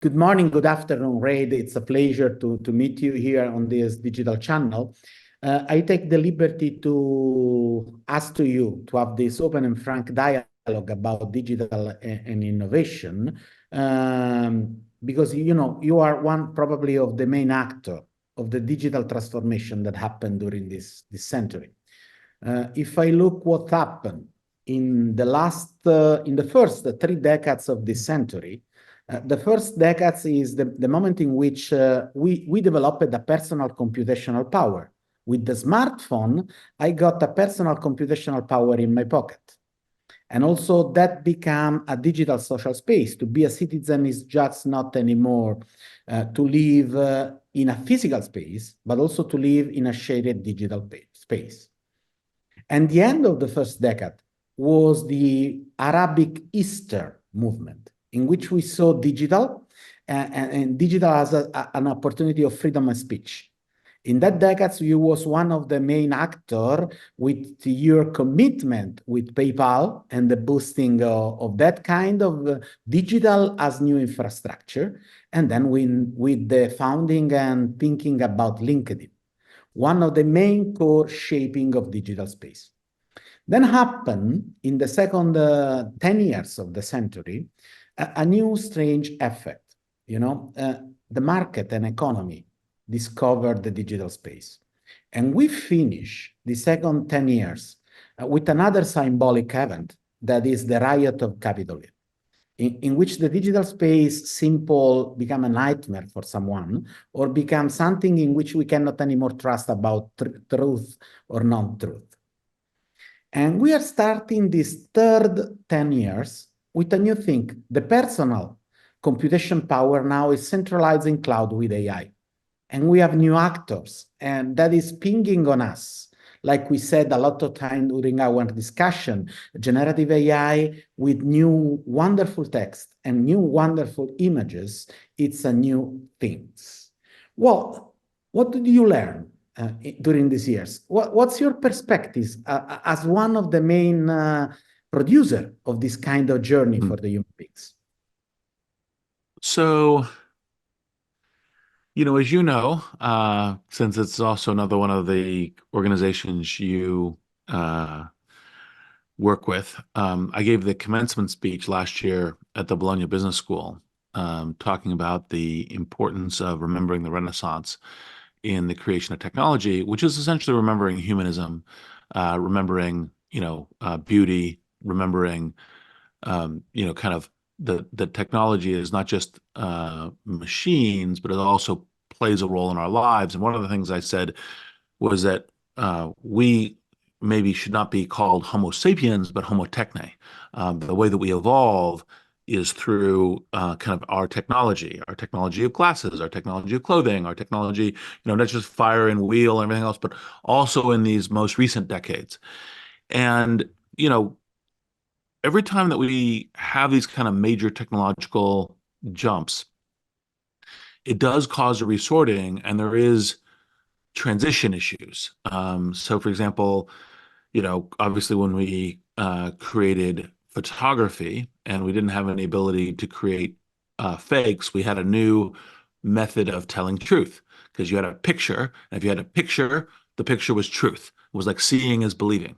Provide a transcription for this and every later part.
Good morning, good afternoon, Reid. It's a pleasure to meet you here on this digital channel. I take the liberty to ask to you to have this open and frank dialogue about digital and innovation, because you are one probably of the main actor of the digital transformation that happened during this century. If I look what happened in the first 3 decades of this century, the first decades is the moment in which we developed a personal computational power. With the smartphone, I got a personal computational power in my pocket. And also that became a digital social space. To be a citizen is just not anymore to live in a physical space, but also to live in a shared digital space. And the end of the first decade was the Arabic Easter movement, in which we saw digital and digital as an opportunity of freedom of speech. In that decade, you was one of the main actors with your commitment with PayPal and the boosting of that kind of digital as new infrastructure. And then with the founding and thinking about LinkedIn, one of the main core shaping of digital space. Then happened in the second 10 years of the century, a new strange effect. The market and economy discovered the digital space. And we finish the second 10 years with another symbolic event that is the riot of capitalism, in which the digital space simple become a nightmare for someone or become something in which we cannot anymore trust about truth or non-truth. And we are starting this third 10 years with a new thing. The personal computation power now is centralized in cloud with AI. And we have new actors, and that is pinging on us. Like we said a lot of time during our discussion, generative AI with new wonderful text and new wonderful images, it's a new things. Well, what did you learn during these years? What's your perspective as one of the main producer of this kind of journey for the human beings? So, as you know, since it's also another one of the organizations you work with, I gave the commencement speech last year at the Bologna Business School, talking about the importance of remembering the Renaissance in the creation of technology, which is essentially remembering humanism, remembering, beauty, remembering, kind of the technology is not just machines, but it also plays a role in our lives. And one of the things I said was that we maybe should not be called Homo sapiens, but Homo techne. The way that we evolve is through kind of our technology of glasses, our technology of clothing, our technology, not just fire and wheel and everything else, but also in these most recent decades. And, every time that we have these kind of major technological jumps, it does cause a resorting, and there is transition issues. So, for example, obviously when we created photography and we didn't have any ability to create fakes, we had a new method of telling truth because you had a picture, and if you had a picture, the picture was truth. It was like seeing is believing.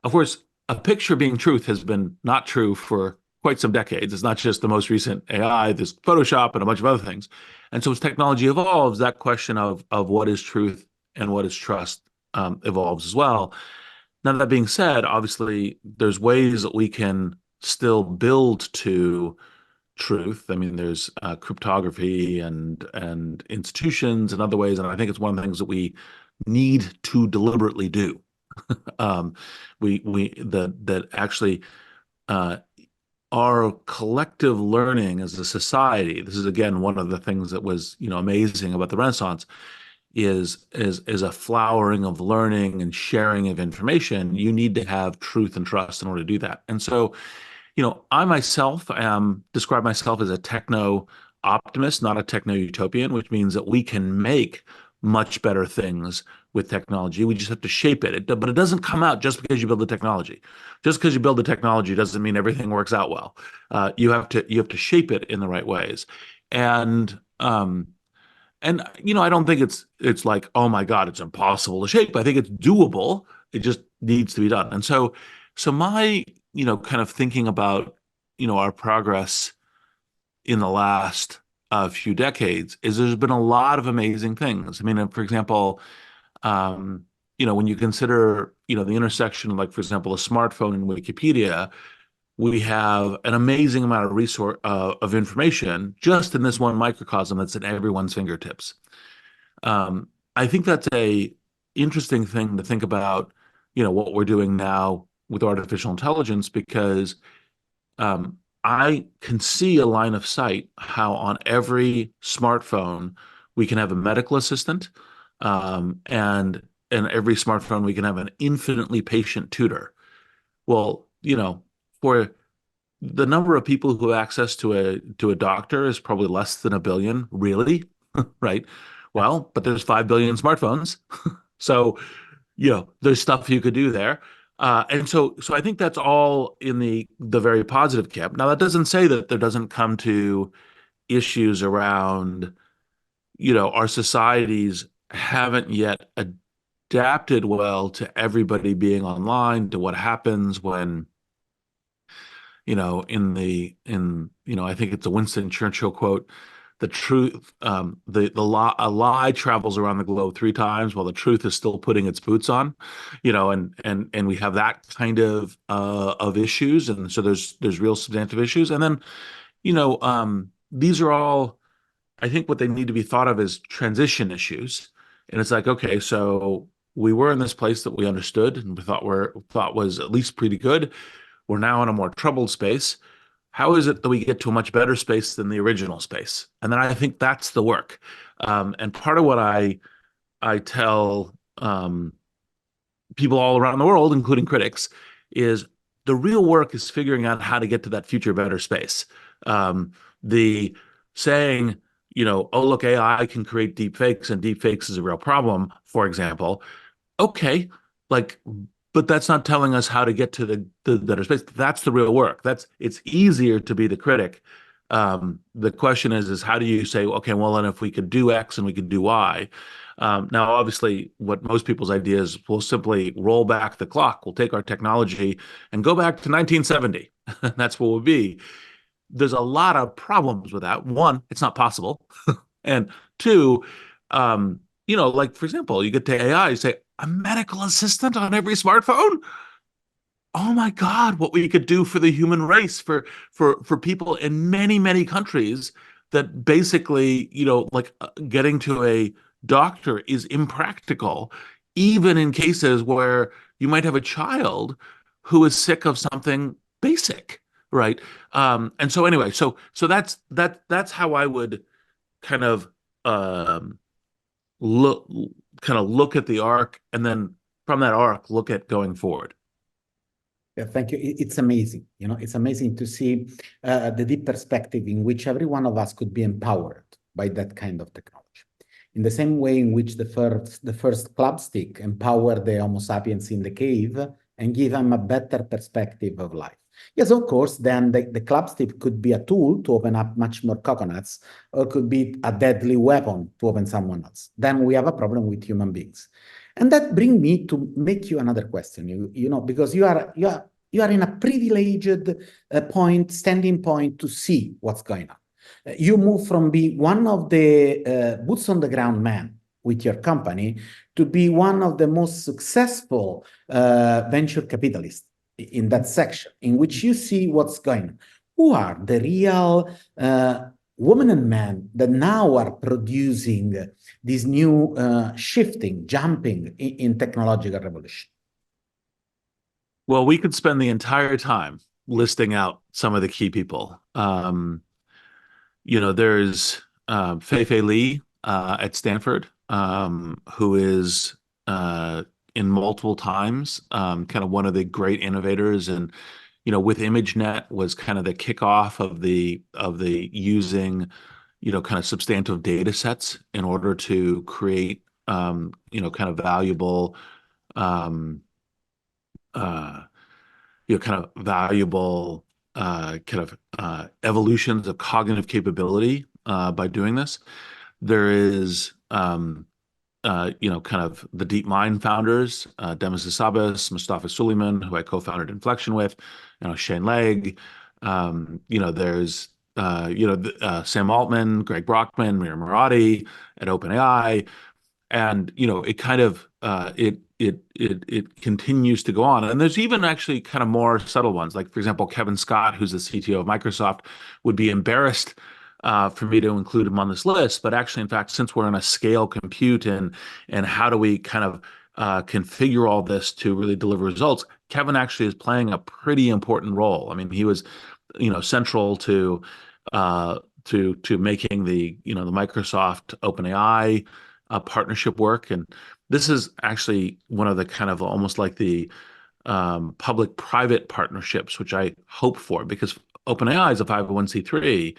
Of course, a picture being truth has been not true for quite some decades. It's not just the most recent AI, there's Photoshop and a bunch of other things. And so as technology evolves, that question of what is truth and what is trust evolves as well. Now, that being said, obviously, there's ways that we can still build to truth. I mean, there's cryptography and institutions and other ways. And I think it's one of the things that we need to deliberately do. That actually our collective learning as a society, this is again one of the things that was amazing about the Renaissance, is a flowering of learning and sharing of information. You need to have truth and trust in order to do that. And so, I myself describe myself as a techno optimist, not a techno utopian, which means that we can make much better things with technology. We just have to shape it. But it doesn't come out just because you build the technology. Just because you build the technology doesn't mean everything works out well. You have to shape it in the right ways. And I don't think it's like, oh my God, it's impossible to shape. I think it's doable. It just needs to be done. And so my, kind of thinking about, our progress in the last few decades is there's been a lot of amazing things. I mean, for example, when you consider, the intersection of, like, for example, a smartphone and Wikipedia, we have an amazing amount of resource of information just in this one microcosm that's at everyone's fingertips. I think that's a interesting thing to think about, what we're doing now with artificial intelligence, because I can see a line of sight how on every smartphone we can have a medical assistant, and every smartphone we can have an infinitely patient tutor. Well, for the number of people who have access to a doctor is probably less than a billion, really, right? Well, but there's 5 billion smartphones, so there's stuff you could do there, and so I think that's all in the very positive camp. Now, that doesn't say that there doesn't come to issues around, our societies haven't yet adapted well to everybody being online, to what happens when I think it's a Winston Churchill quote, the truth, a lie travels around the globe 3 times while the truth is still putting its boots on, and we have that kind of issues. And so there's real substantive issues. And then, these are all, I think, what they need to be thought of as transition issues. And it's like, okay, so we were in this place that we understood and we thought was at least pretty good. We're now in a more troubled space. How is it that we get to a much better space than the original space? And then I think that's the work. And part of what I tell people all around the world, including critics, is the real work is figuring out how to get to that future better space. The saying, oh, look, AI can create deep fakes and deep fakes is a real problem, for example. Okay, like, but that's not telling us how to get to the better space. That's the real work. It's easier to be the critic. The question is how do you say, okay, well, then if we could do X and we could do Y. Now, obviously, what most people's idea is, we'll simply roll back the clock. We'll take our technology and go back to 1970. That's what we'll be. There's a lot of problems with that. One, it's not possible. And two, like, for example, you get to AI, you say, a medical assistant on every smartphone? Oh my God, what we could do for the human race, for people in many, many countries that basically, like, getting to a doctor is impractical, even in cases where you might have a child who is sick of something basic, right? And so anyway, so that's how I would kind of look at the arc, and then from that arc look at going forward. Yeah, thank you. It's amazing. It's amazing to see the deep perspective in which every one of us could be empowered by that kind of technology. In the same way in which the first club stick empowered the Homo sapiens in the cave and give them a better perspective of life. Yes, of course, then the club stick could be a tool to open up much more coconuts, or could be a deadly weapon to open someone else. Then we have a problem with human beings. And that brings me to make you another question, because you are in a privileged standing point to see what's going on. You move from being one of the boots on the ground men with your company to be one of the most successful venture capitalists in that section, in which you see what's going on. Who are the real women and men that now are producing this new jumping in technological revolution? Well, we could spend the entire time listing out some of the key people. There's Fei Li at Stanford, who is in multiple times kind of one of the great innovators, and with ImageNet was kind of the kickoff of the using kind of substantive data sets in order to create kind of valuable, um, uh, kind of valuable evolutions of cognitive capability by doing this. There is kind of the DeepMind founders, Demis Hassabis, Mustafa Suleyman, who I co-founded Inflection with, Shane Legg. There's Sam Altman, Greg Brockman, Mira Murati at OpenAI, and it kind of it continues to go on. And there's even actually kind of more subtle ones, like for example, Kevin Scott, who's the CTO of Microsoft, would be embarrassed for me to include him on this list. But actually, in fact, since we're in a scale compute and how do we kind of configure all this to really deliver results, Kevin actually is playing a pretty important role. I mean, he was, central to making the Microsoft OpenAI partnership work. And this is actually one of the kind of almost like the public-private partnerships, which I hope for, because OpenAI is a 501c3.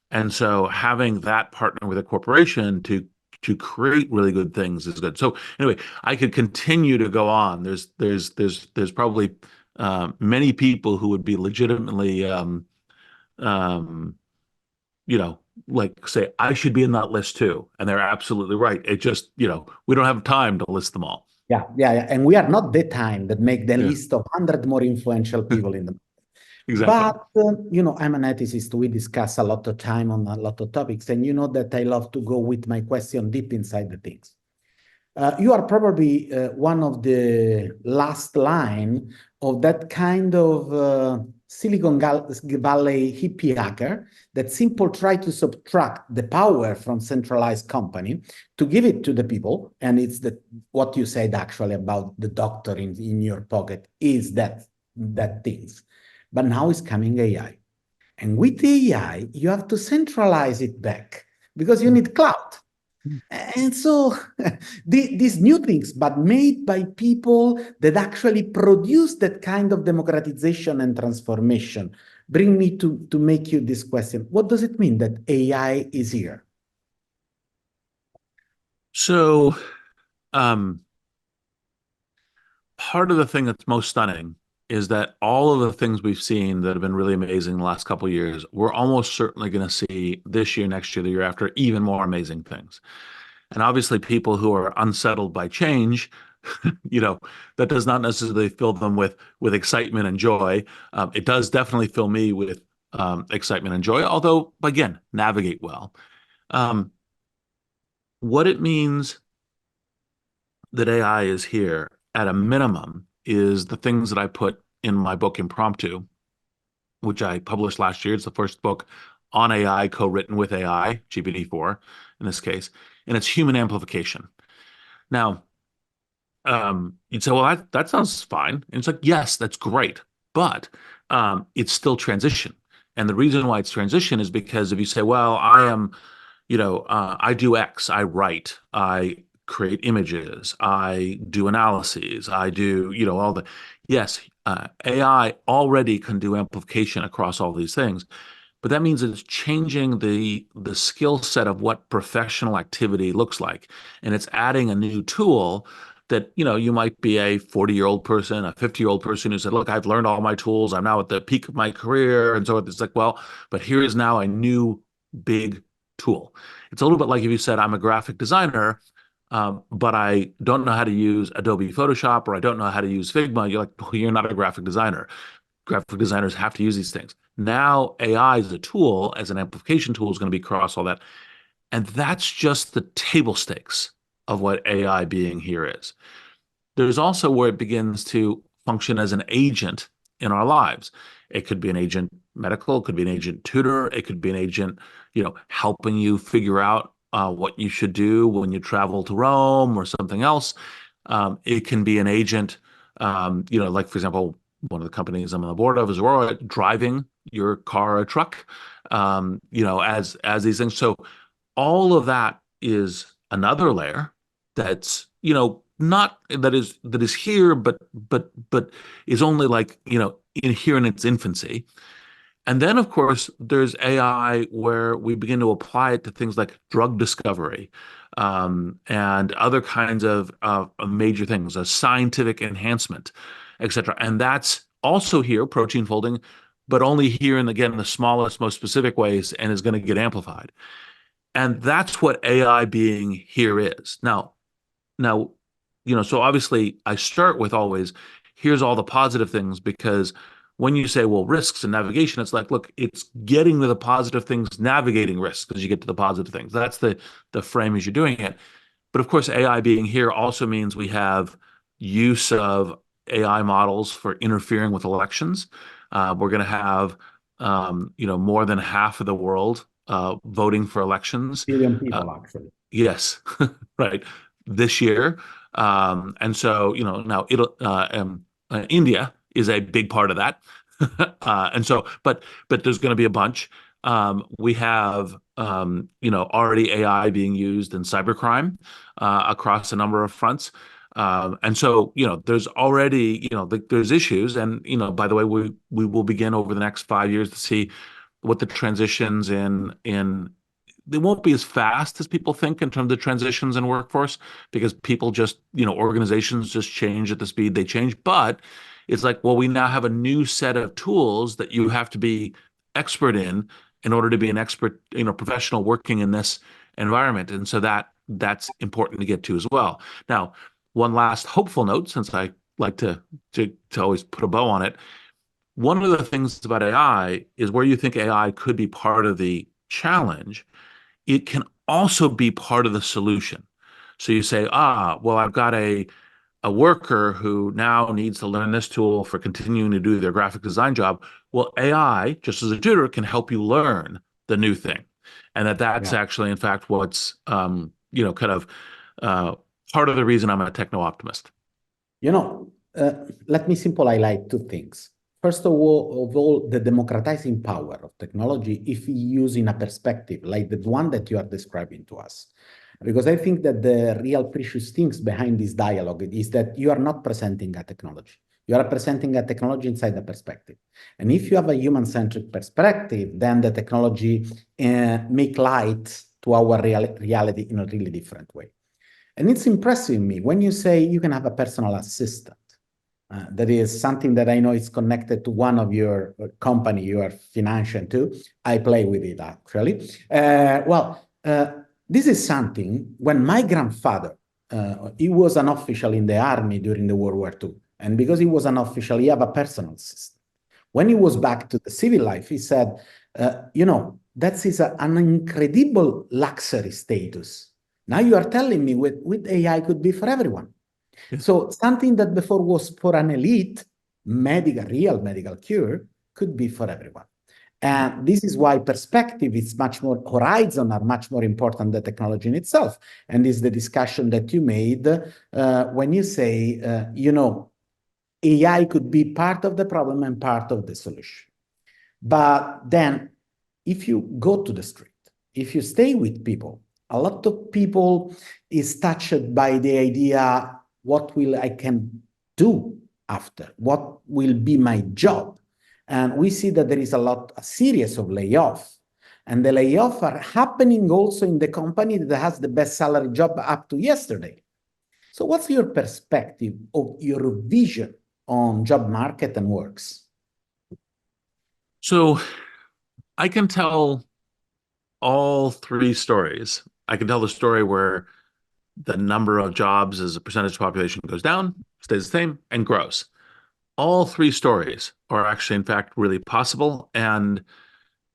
And so having that partner with a corporation to create really good things is good. So anyway, I could continue to go on. There's probably many people who would be legitimately um, like say I should be in that list too, and they're absolutely right. It just we don't have time to list them all. Yeah, yeah, yeah. And we are not the time that make the Yeah. list of 100 more influential people in the. Exactly. But, I'm an ethicist. We discuss a lot of time on a lot of topics. And you know that I love to go with my question deep inside the things. You are probably one of the last line of that kind of Silicon Valley hippie hacker that simply try to subtract the power from centralized company to give it to the people. And it's what you said actually about the doctor in your pocket is that things. But now is coming AI. And with AI, you have to centralize it back because you need cloud. And so these new things, but made by people that actually produce that kind of democratization and transformation, bring me to make you this question. What does it mean that AI is here? So part of the thing that's most stunning is that all of the things we've seen that have been really amazing in the last couple of years, we're almost certainly going to see this year, next year, the year after, even more amazing things. And obviously, people who are unsettled by change, that does not necessarily fill them with excitement and joy. It does definitely fill me with excitement and joy, although, again, navigate well. What it means that AI is here at a minimum is the things that I put in my book Impromptu, which I published last year. It's the first book on AI co-written with AI, GPT-4 in this case, and it's human amplification. Now, you'd say, well, that sounds fine. And it's like, yes, that's great, but it's still transition. And the reason why it's transition is because if you say, well, I do X, I write, I create images, I do analyses, I do, yes, AI already can do amplification across all these things, but that means it's changing the skill set of what professional activity looks like. And it's adding a new tool that, you might be a 40-year-old person, a 50-year-old person who said, look, I've learned all my tools. I'm now at the peak of my career. And so it's like, well, but here is now a new big tool. It's a little bit like if you said, I'm a graphic designer, but I don't know how to use Adobe Photoshop or I don't know how to use Figma. You're like, well, you're not a graphic designer. Graphic designers have to use these things. Now AI as a tool, as an amplification tool, is going to be across all that. And that's just the table stakes of what AI being here is. There's also where it begins to function as an agent in our lives. It could be an agent medical, it could be an agent tutor, it could be an agent, helping you figure out what you should do when you travel to Rome or something else. It can be an agent, like for example, one of the companies I'm on the board of is Aurora, driving your car or truck, as these things. So all of that is another layer that's, not that is here, but is only like, here in its infancy. And then, of course, there's AI where we begin to apply it to things like drug discovery, and other kinds of major things, a scientific enhancement, et cetera. And that's also here, protein folding, but only here and again, the smallest, most specific ways, and is going to get amplified. And that's what AI being here is. Now, so obviously I start with always, here's all the positive things, because when you say, well, risks and navigation, it's like, look, it's getting to the positive things, navigating risks as you get to the positive things. That's the frame as you're doing it. But of course, AI being here also means we have use of AI models for interfering with elections. We're going to have, more than half of the world voting for elections. Billion Uh, people, actually. yes, right. This year. And so, now India is a big part of that. And so, but there's going to be a bunch. We have, already AI being used in cybercrime across a number of fronts. And so, there's already, there's issues. And, by the way, we will begin over the next 5 years to see what the transitions in they won't be as fast as people think in terms of transitions in workforce, because people just, organizations just change at the speed they change. But it's like, well, we now have a new set of tools that you have to be expert in order to be an expert, professional working in this environment. And so that's important to get to as well. Now, one last hopeful note, since I like to always put a bow on it. One of the things about AI is where you think AI could be part of the challenge, it can also be part of the solution. So you say, well, I've got a worker who now needs to learn this tool for continuing to do their graphic design job. Well, AI, just as a tutor, can help you learn the new thing. And that's Yeah. actually, in fact, what's, kind of part of the reason I'm a techno optimist. Let me simply highlight two things. First of all, the democratizing power of technology, if we use in a perspective like the one that you are describing to us. Because I think that the real precious things behind this dialogue is that you are not presenting a technology. You are presenting a technology inside a perspective. And if you have a human-centric perspective, then the technology make light to our reality in a really different way. And it's impressive me when you say you can have a personal assistant. That is something that I know is connected to one of your company you are financing too. I play with it actually. This is something when my grandfather, he was an official in the army during the World War II. And because he was an official, he had a personal assistant. When he was back to the civil life, he said, that is an incredible luxury status. Now you are telling me with AI could be for everyone. So something that before was for an elite, real medical cure, could be for everyone. And this is why perspective is much more, horizon are much more important than technology in itself. And this is the discussion that you made when you say, AI could be part of the problem and part of the solution. But then if you go to the street, if you stay with people, a lot of people is touched by the idea, what will I can do after? What will be my job? And we see that there is a series of layoffs. And the layoffs are happening also in the company that has the best salary job up to yesterday. So what's your perspective of your vision on job market and works? So I can tell all three stories. I can tell the story where the number of jobs as a percentage of population goes down, stays the same, and grows. All three stories are actually, in fact, really possible. And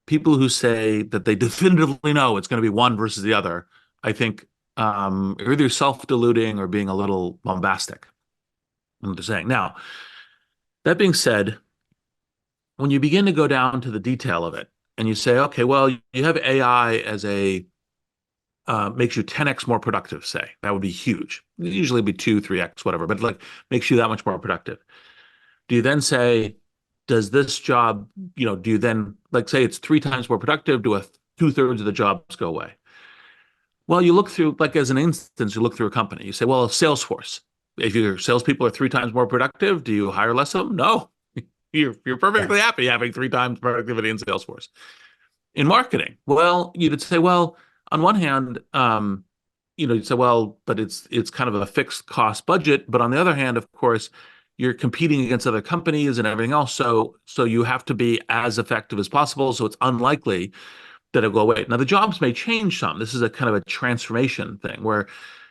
people who say that they definitively know it's going to be one versus the other, I think are either self-deluding or being a little bombastic in what they're saying. Now, that being said, when you begin to go down to the detail of it and you say, okay, well, you have AI as makes you 10x more productive, say. That would be huge. Usually it'd be 2, 3x, whatever, but like makes you that much more productive. Do you then say, does this job, do you then, like say it's 3 times more productive, do 2/3 of the jobs go away? Well, you look through, like as an instance, you look through a company, you say, well, Salesforce, if your salespeople are 3 times more productive, do you hire less of them? No. You're perfectly happy having 3 times productivity in Salesforce. In marketing, well, you'd say, well, on one hand, you say, well, but it's kind of a fixed cost budget. But on the other hand, of course, you're competing against other companies and everything else. So you have to be as effective as possible. So it's unlikely that it'll go away. Now the jobs may change some. This is a kind of a transformation thing where,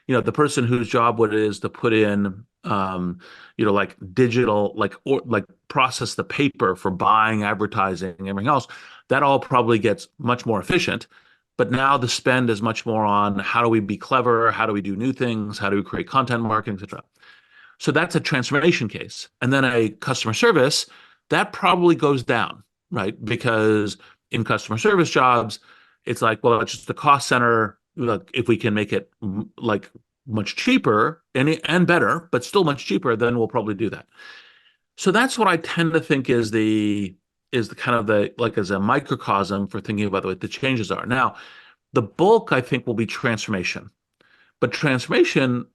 the person whose job what it is to put in, like digital, like process the paper for buying, advertising, and everything else, that all probably gets much more efficient. But now the spend is much more on how do we be clever, how do we do new things, how do we create content marketing, etc. So that's a transformation case. And then a customer service, that probably goes down, right? Because in customer service jobs, it's like, well, it's just the cost center. Look, if we can make it like much cheaper and better, but still much cheaper, then we'll probably do that. So that's what I tend to think is the kind of the like as a microcosm for thinking about what the changes are. Now, the bulk I think will be transformation, but transformation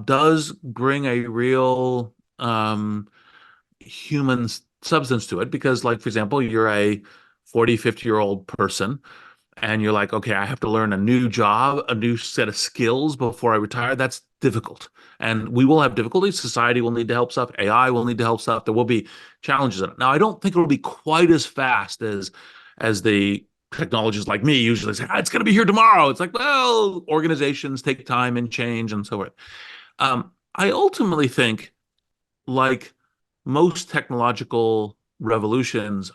does bring a real human substance to it because, like, for example, you're a 40, 50-year-old person and you're like, okay, I have to learn a new job, a new set of skills before I retire. That's difficult. And we will have difficulties. Society will need to help stuff. AI will need to help stuff. There will be challenges in it. Now, I don't think it'll be quite as fast as the technologists like me usually say, it's going to be here tomorrow. It's like, well, organizations take time and change and so forth. I ultimately think, like most technological revolutions,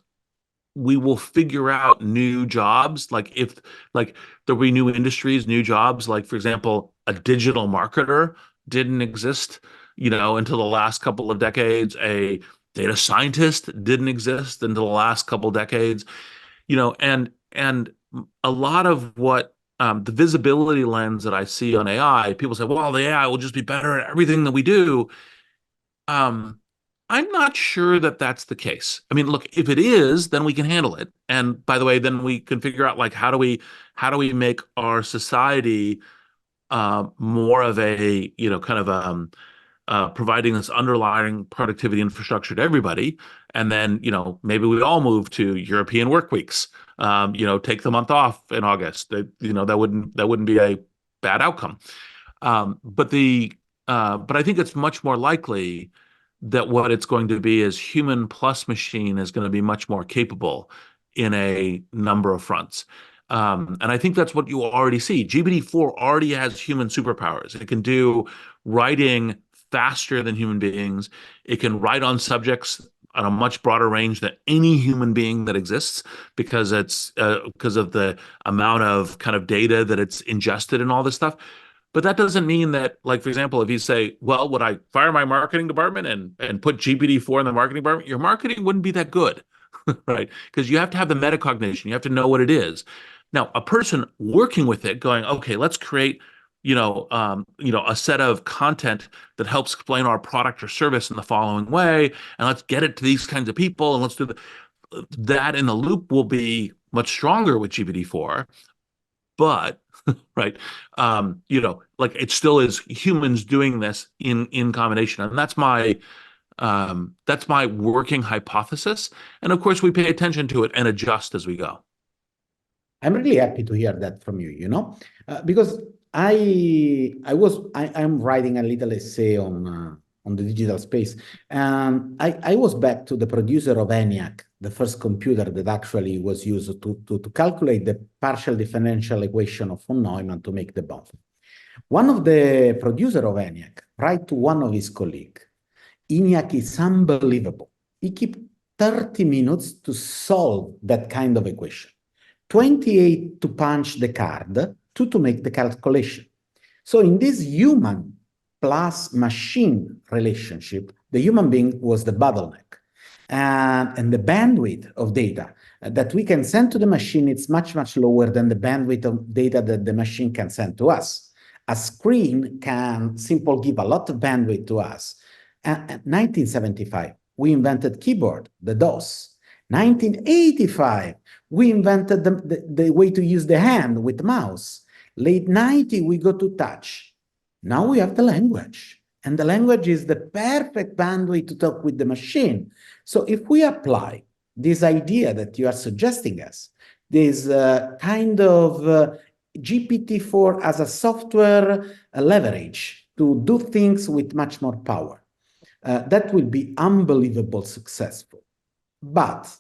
we will figure out new jobs. Like there'll be new industries, new jobs. Like, for example, a digital marketer didn't exist, until the last couple of decades. A data scientist didn't exist until the last couple of decades, and a lot of what the visibility lens that I see on AI, people say, well, the AI will just be better at everything that we do. I'm not sure that that's the case. I mean, look, if it is, then we can handle it. And by the way, then we can figure out like how do we make our society more of a kind of providing this underlying productivity infrastructure to everybody. And then maybe we all move to European work weeks. Take the month off in August. That wouldn't be a bad outcome. But I think it's much more likely that what it's going to be is human plus machine is going to be much more capable in a number of fronts. And I think that's what you already see. GPT-4 already has human superpowers. It can do writing faster than human beings. It can write on subjects on a much broader range than any human being that exists because because of the amount of kind of data that it's ingested and all this stuff. But that doesn't mean that, like, for example, if you say, well, would I fire my marketing department and put GPT-4 in the marketing department? Your marketing wouldn't be that good, right? Because you have to have the metacognition. You have to know what it is. Now, a person working with it going, okay, let's create, a set of content that helps explain our product or service in the following way, and let's get it to these kinds of people, and let's do that in the loop will be much stronger with GPT-4, but right, like it still is humans doing this in combination, and that's my working hypothesis. And of course, we pay attention to it and adjust as we go. I'm really happy to hear that from you, because I'm writing a little essay on the digital space, and I was back to the producer of ENIAC, the first computer that actually was used to calculate the partial differential equation of von Neumann to make the bomb. One of the producer of ENIAC write to one of his colleagues, ENIAC is unbelievable. He keep 30 minutes to solve that kind of equation. 28 to punch the card, 2 to make the calculation. So in this human plus machine relationship, the human being was the bottleneck. And the bandwidth of data that we can send to the machine, it's much, much lower than the bandwidth of data that the machine can send to us. A screen can simply give a lot of bandwidth to us. And 1975, we invented keyboard, the DOS. 1985, we invented the way to use the hand with the mouse. Late 90, we go to touch. Now we have the language. And the language is the perfect bandwidth to talk with the machine. So if we apply this idea that you are suggesting us, this kind of GPT-4 as a software leverage to do things with much more power. That will be unbelievable successful. But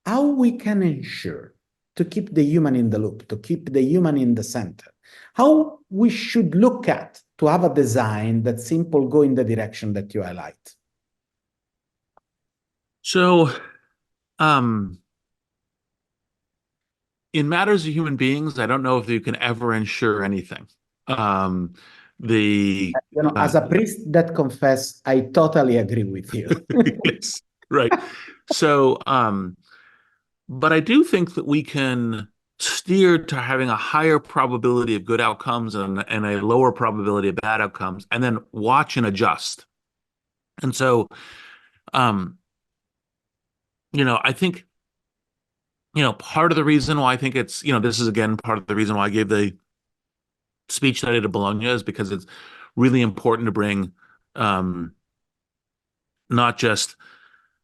how we can ensure to keep the human in the loop, to keep the human in the center, how we should look at to have a design that simple go in the direction that you highlight. So, in matters of human beings, I don't know if you can ever ensure anything. As a priest that confess, I totally agree with you. Yes, right. So, but I do think that we can steer to having a higher probability of good outcomes and a lower probability of bad outcomes, and then watch and adjust. And so, um, I think, part of the reason why I think it's, this is again part of the reason why I gave the speech that I did at Bologna is because it's really important to bring not just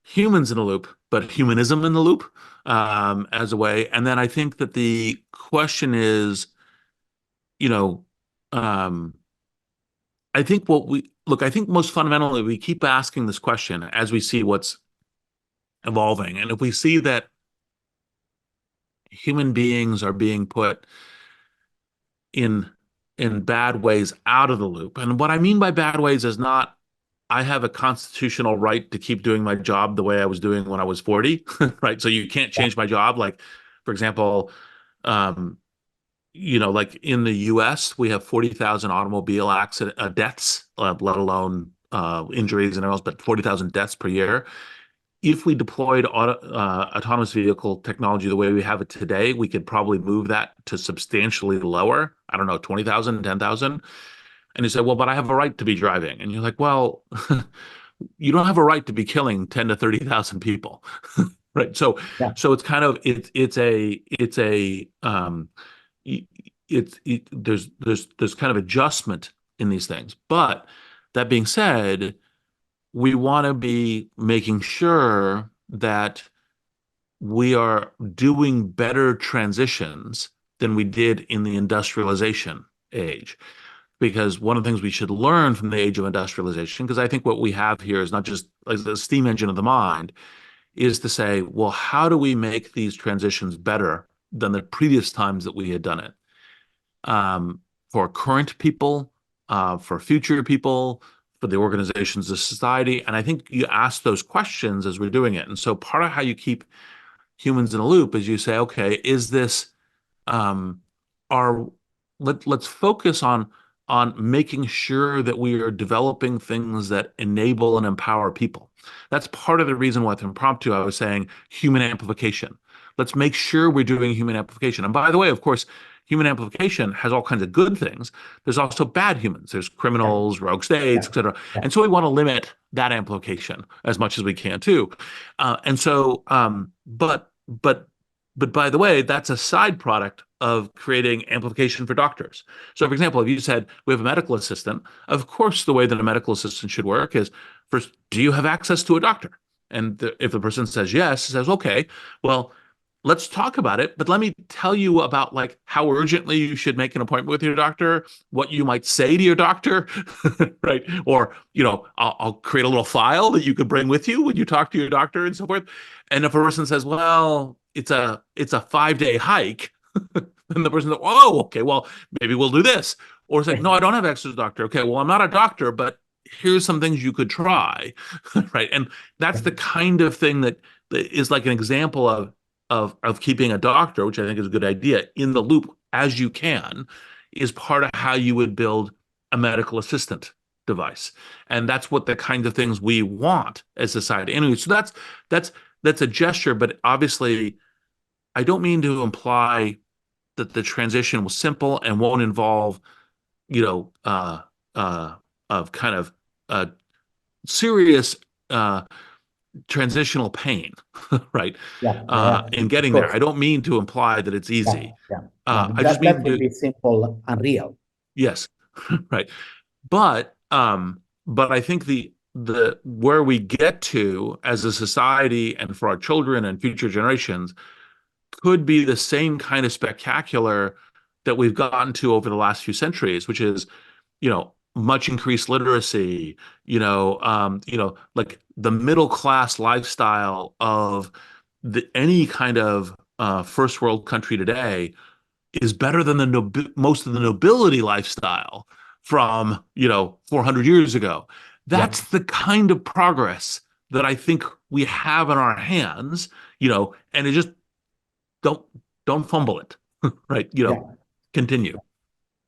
humans in the loop, but humanism in the loop as a way. And then I think that the question is, um, I think I think most fundamentally, we keep asking this question as we see what's evolving. And if we see that human beings are being put in bad ways out of the loop. And what I mean by bad ways is not I have a constitutional right to keep doing my job the way I was doing when I was 40, right? So you can't change my job. Like, for example, like in the US, we have 40,000 automobile accident deaths, let alone injuries and else, but 40,000 deaths per year. If we deployed autonomous vehicle technology the way we have it today, we could probably move that to substantially lower. I don't know, 20,000, 10,000. And you say, well, but I have a right to be driving. And you're like, well, you don't have a right to be killing 10 to 30,000 people. Right. So it's kind of, there's kind of adjustment in these things. But that being said, we want to be making sure that we are doing better transitions than we did in the industrialization age. Because one of the things we should learn from the age of industrialization, because I think what we have here is not just like the steam engine of the mind, is to say, well, how do we make these transitions better than the previous times that we had done it? For current people, for future people, for the organizations of society. And I think you ask those questions as we're doing it. And so part of how you keep humans in a loop is you say, okay, is this let's focus on making sure that we are developing things that enable and empower people. That's part of the reason why with impromptu I was saying human amplification. Let's make sure we're doing human amplification. And by the way, of course, human amplification has all kinds of good things. There's also bad humans. There's criminals, rogue states, et cetera. And so we want to limit that amplification as much as we can too. But by the way, that's a side product of creating amplification for doctors. So for example, if you said we have a medical assistant, of course, the way that a medical assistant should work is first, do you have access to a doctor? And if the person says yes, says, okay, well, let's talk about it, but let me tell you about like how urgently you should make an appointment with your doctor, what you might say to your doctor, right? Or, I'll create a little file that you could bring with you when you talk to your doctor and so forth. And if a person says, well, it's a 5-day hike, then the person says, oh, okay, well, maybe we'll do this. Or say, no, I don't have access to the doctor. Okay, well, I'm not a doctor, but here's some things you could try, right? And that's the kind of thing that is like an example of keeping a doctor, which I think is a good idea, in the loop as you can, is part of how you would build a medical assistant device. And that's what the kinds of things we want as society. Anyway, so that's a gesture, but obviously I don't mean to imply that the transition was simple and won't involve, of kind of serious transitional pain, right? In getting there. I don't mean to imply that it's easy. I just mean that would be simple and real. Yes, right. But I think the where we get to as a society and for our children and future generations could be the same kind of spectacular that we've gotten to over the last few centuries, which is, much increased literacy, like the middle class lifestyle of any kind of first world country today is better than most of the nobility lifestyle from 400 years ago. Yeah, That's the kind of progress that I think we have in our hands, and it just don't don't fumble it, right? yeah. Continue.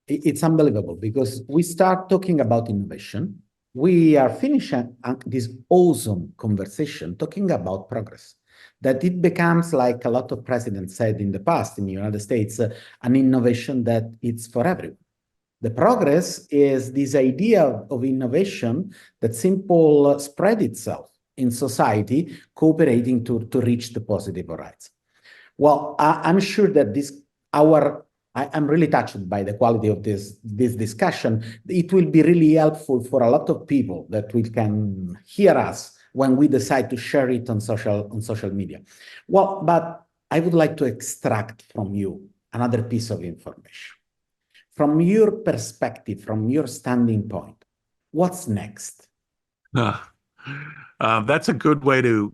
It's unbelievable because we start talking about innovation. We are finishing this awesome conversation talking about progress. That it becomes, like a lot of presidents said in the past in the United States, an innovation that it's for everyone. The progress is this idea of innovation that simple spread itself in society, cooperating to reach the positive horizon. Well, I'm sure that I'm really touched by the quality of this discussion. It will be really helpful for a lot of people that can hear us when we decide to share it on social media. Well, but I would like to extract from you another piece of information. From your perspective, from your standing point, what's next? Uh, that's a good way to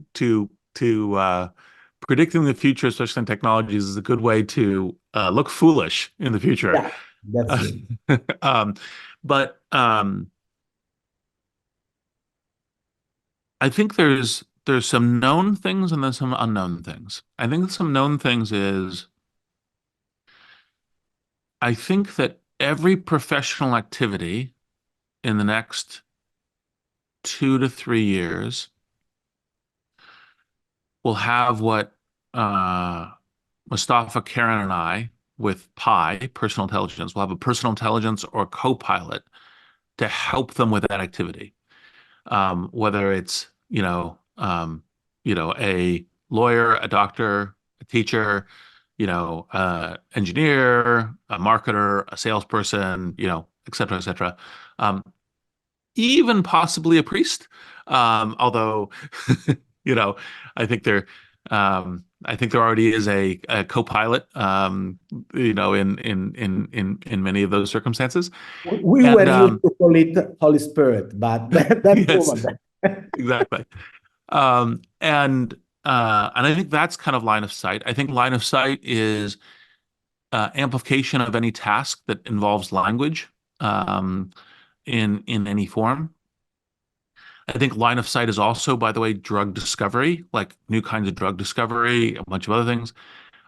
predicting the future, especially in technologies, is a good way to look foolish in the future. Yeah, that's Uh, good. um, but I think there's some known things and then some unknown things. I think some known things is I think that every professional activity in the next 2 to 3 years will have what Mustafa, Karen, and I, with Pi, personal intelligence, will have a personal intelligence or co-pilot to help them with that activity. Whether it's, a lawyer, a doctor, a teacher, engineer, a marketer, a salesperson, et cetera, et cetera. Even possibly a priest. Although, you know, I think there, I think there already is a co-pilot, in many of those circumstances. We And were used to call it Holy Spirit, but that's yes, woman. exactly. And I think that's kind of line of sight. I think line of sight is amplification of any task that involves language um, in any form. I think line of sight is also, by the way, drug discovery, like new kinds of drug discovery, a bunch of other things.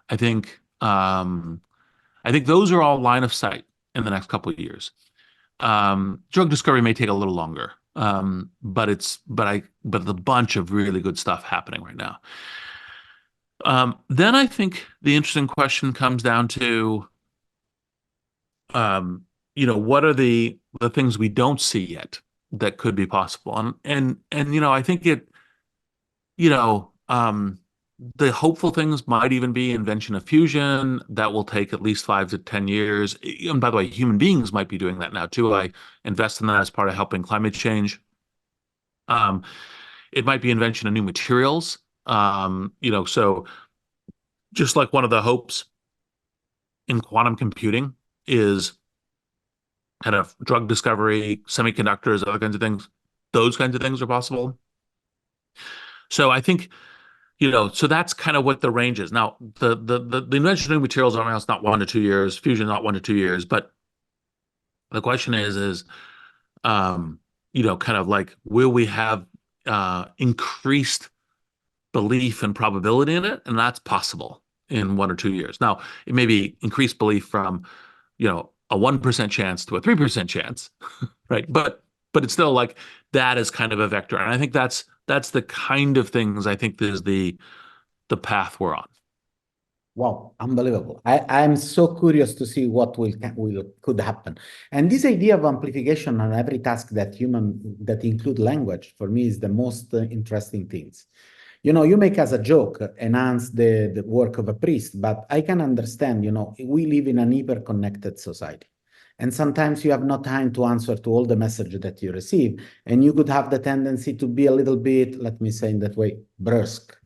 I think I think those are all line of sight in the next couple of years. Drug discovery may take a little longer, but a bunch of really good stuff happening right now. Then I think the interesting question comes down to, what are the things we don't see yet that could be possible? And I think you know, the hopeful things might even be invention of fusion that will take at least 5 to 10 years. And by the way, human beings might be doing that now too. I invest in that as part of helping climate change. Um, it might be invention of new materials. So just like one of the hopes in quantum computing is kind of drug discovery, semiconductors, other kinds of things. Those kinds of things are possible. So I think, so that's kind of what the range is. Now, the invention of new materials are it's not 1 to 2 years, fusion not 1 to 2 years, but the question is, kind of like, will we have increased belief and probability in it? And that's possible in 1 or 2 years. Now, it may be increased belief from, a 1% chance to a 3% chance, right? But it's still like that is kind of a vector. And I think that's the kind of things I think is the path we're on. Wow, unbelievable. I'm so curious to see what could happen. And this idea of amplification on every task that include language for me is the most interesting things. You make as a joke, enhance the work of a priest, but I can understand, we live in an hyper-connected society. And sometimes you have no time to answer to all the message that you receive. And you could have the tendency to be a little bit, let me say in that way, brusque.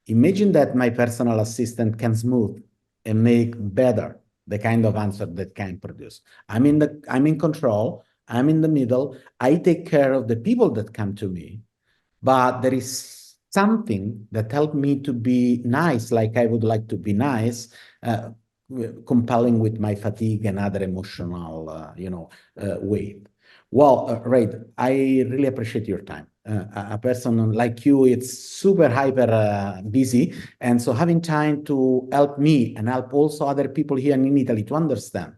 Imagine that my personal assistant can smooth and make better the kind of answer that can produce. I'm in control. I'm in the middle. I take care of the people that come to me, but there is something that helped me to be nice, like I would like to be nice, compelling with my fatigue and other emotional, weight. Well, Reid, I really appreciate your time. A person like you, it's super hyper busy. And so having time to help me and help also other people here in Italy to understand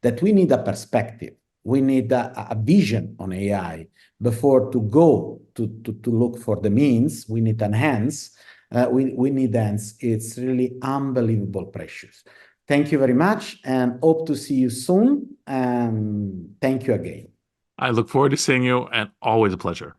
that we need a perspective. We need a vision on AI before to go to look for the means. We need enhance. We need hands. It's really unbelievable precious. Thank you very much and hope to see you soon. And thank you again. I look forward to seeing you, and always a pleasure.